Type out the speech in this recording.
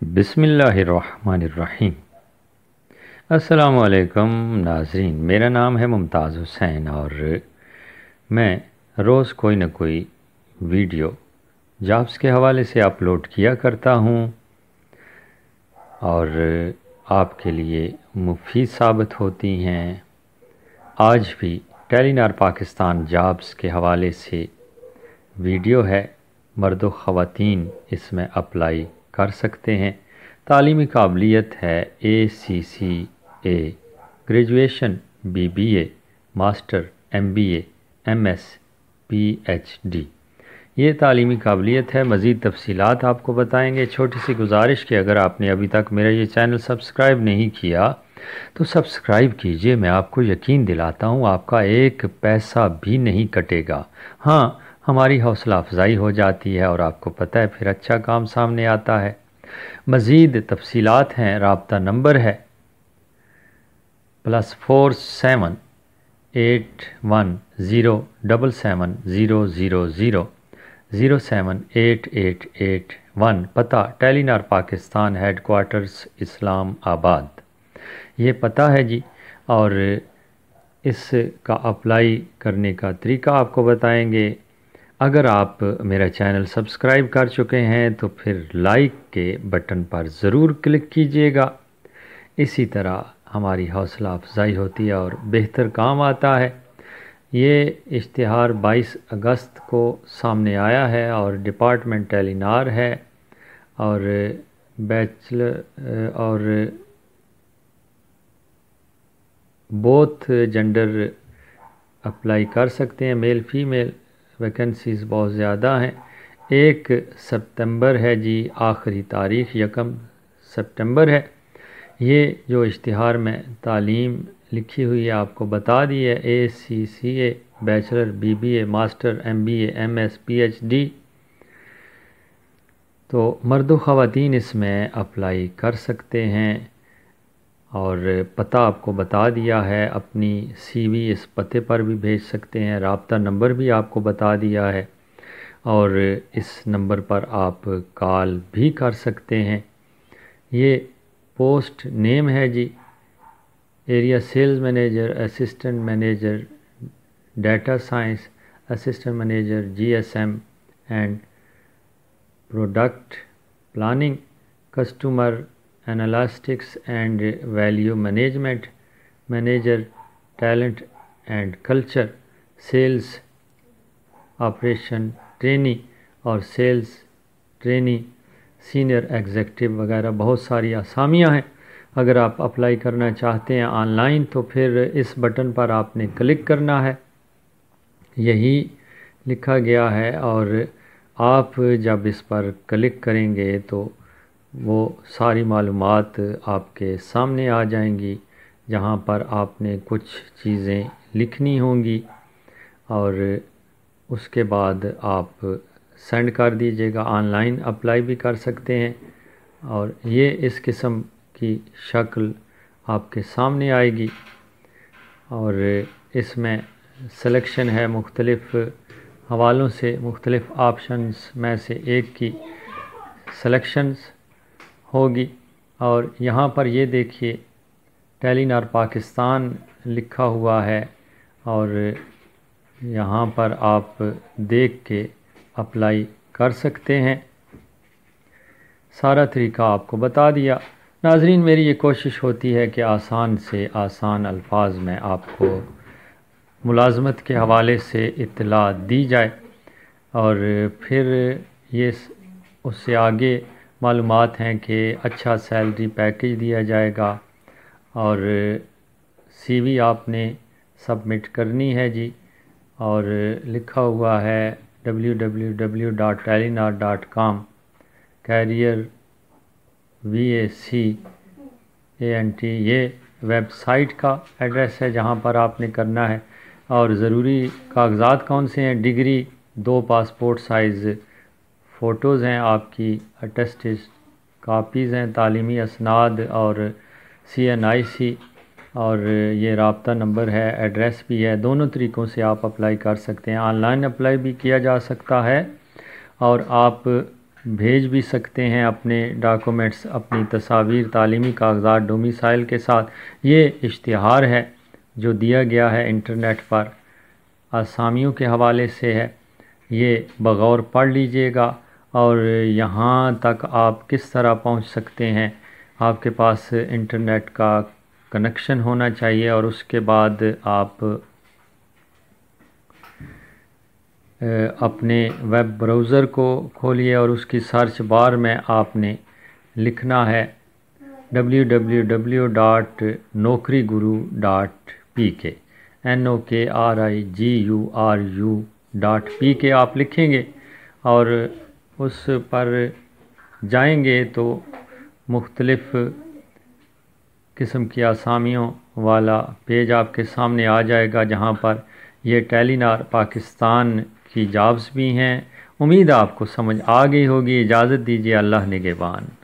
बिस्मिल्लाहिर्रहमानिर्रहीम। अस्सलाम वालेकुम नाज़रीन, मेरा नाम है मुमताज़ हुसैन और मैं रोज़ कोई न कोई वीडियो जॉब्स के हवाले से अपलोड किया करता हूँ और आपके लिए मुफीद साबित होती हैं। आज भी टेलीनॉर पाकिस्तान जॉब्स के हवाले से वीडियो है। मर्द व ख़वातीन इसमें अप्लाई कर सकते हैं। तालीमी काबिलियत है ACCA, graduation, BBA, master, MBA, MS, PhD। ये तालीमी काबिलियत है। मज़ीद तफसीलात आपको बताएंगे। छोटी सी गुजारिश कि अगर आपने अभी तक मेरा ये चैनल सब्सक्राइब नहीं किया तो सब्सक्राइब कीजिए। मैं आपको यकीन दिलाता हूँ आपका एक पैसा भी नहीं कटेगा। हाँ, हमारी हौसला अफजाई हो जाती है और आपको पता है फिर अच्छा काम सामने आता है। मज़ीद तफसीलात हैं। राब्ता नंबर है +47 81077000 0788881। पता टेलीनॉर पाकिस्तान, हेडक्वार्टर्स इस्लाम आबाद, ये पता है जी। और इसका अप्लाई करने का तरीका आपको बताएंगे। अगर आप मेरा चैनल सब्सक्राइब कर चुके हैं तो फिर लाइक के बटन पर ज़रूर क्लिक कीजिएगा। इसी तरह हमारी हौसला अफजाई होती है और बेहतर काम आता है। ये इश्तिहार 22 अगस्त को सामने आया है और डिपार्टमेंट टेलीनॉर है और बैचलर और बोथ जेंडर अप्लाई कर सकते हैं, मेल फीमेल। वैकेंसीज़ बहुत ज़्यादा हैं। 1 सितंबर है जी आखिरी तारीख़, 1 सितंबर है। ये जो इश्तिहार में तालीम लिखी हुई है आपको बता दी है। ACCA, bachelor, BBA, master, MBA, MS, PhD। तो मर्द व ख़वातीन इसमें अप्लाई कर सकते हैं और पता आपको बता दिया है। अपनी CV इस पते पर भी भेज सकते हैं। राब्ता नंबर भी आपको बता दिया है और इस नंबर पर आप कॉल भी कर सकते हैं। ये पोस्ट नेम है जी, area sales manager, assistant manager, data science, assistant manager, GSM and product planning, customer analytics and value management, manager talent and culture, sales operation trainee और सेल्स ट्रेनी, सीनियर एग्जीक्यूटिव वगैरह बहुत सारी असामियाँ हैं। अगर आप apply करना चाहते हैं ऑनलाइन तो फिर इस बटन पर आपने क्लिक करना है, यही लिखा गया है। और आप जब इस पर क्लिक करेंगे तो वो सारी मालूमात आपके सामने आ जाएंगी, जहाँ पर आपने कुछ चीज़ें लिखनी होंगी और उसके बाद आप सेंड कर दीजिएगा। ऑनलाइन अप्लाई भी कर सकते हैं और ये इस किस्म की शक्ल आपके सामने आएगी और इसमें सिलेक्शन है मुख्तलिफ़ हवालों से, मुख्तलिफ़ ऑप्शंस में से एक की सिलेक्शंस होगी। और यहाँ पर ये देखिए टेलीनॉर पाकिस्तान लिखा हुआ है और यहाँ पर आप देख के अप्लाई कर सकते हैं। सारा तरीका आपको बता दिया। नाज़रीन, मेरी ये कोशिश होती है कि आसान से आसान अल्फाज में आपको मुलाज़मत के हवाले से इत्तला दी जाए और फिर ये उससे आगे मालूमात हैं कि अच्छा सैलरी पैकेज दिया जाएगा और CV आपने सबमिट करनी है जी। और लिखा हुआ है www.telenor.com, कैरियर VACANT, ये वेबसाइट का एड्रेस है जहां पर आपने करना है। और ज़रूरी कागज़ात कौन से हैं? डिग्री, 2 पासपोर्ट साइज़ फ़ोटोज़ हैं आपकी, अटेस्टेड कापीज़ हैं, तालीमी असनाद और CNIC और ये राब्ता नंबर है, एड्रेस भी है। दोनों तरीक़ों से आप अप्लाई कर सकते हैं। ऑनलाइन अप्लाई भी किया जा सकता है और आप بھیج بھی سکتے ہیں اپنے ڈاکومنٹس، اپنی تصاویر، تعلیمی کاغذات ڈومیسائل کے ساتھ۔ یہ اشتہار ہے جو دیا گیا ہے انٹرنیٹ پر، آسامیوں کے حوالے سے ہے، یہ بغور پڑھ لیجئے گا۔ اور یہاں تک آپ کس طرح پہنچ سکتے ہیں، آپ کے پاس انٹرنیٹ کا کنیکشن ہونا چاہیے، اور اس کے بعد آپ اپنے ویب براؤزر کو کھولیے اور اس کی سرچ بار میں آپ نے لکھنا ہے www.naukri-guru.pk NOKRIGURU.pk آپ لکھیں گے اور اس پر جائیں گے تو مختلف قسم کی آسامیوں والا پیج آپ کے سامنے آ جائے گا، جہاں پر یہ ٹیلی نار پاکستان کی جابز بھی ہیں۔ امید آپ کو سمجھ آ گئی ہوگی۔ اجازت دیجیے، اللہ نگہبان۔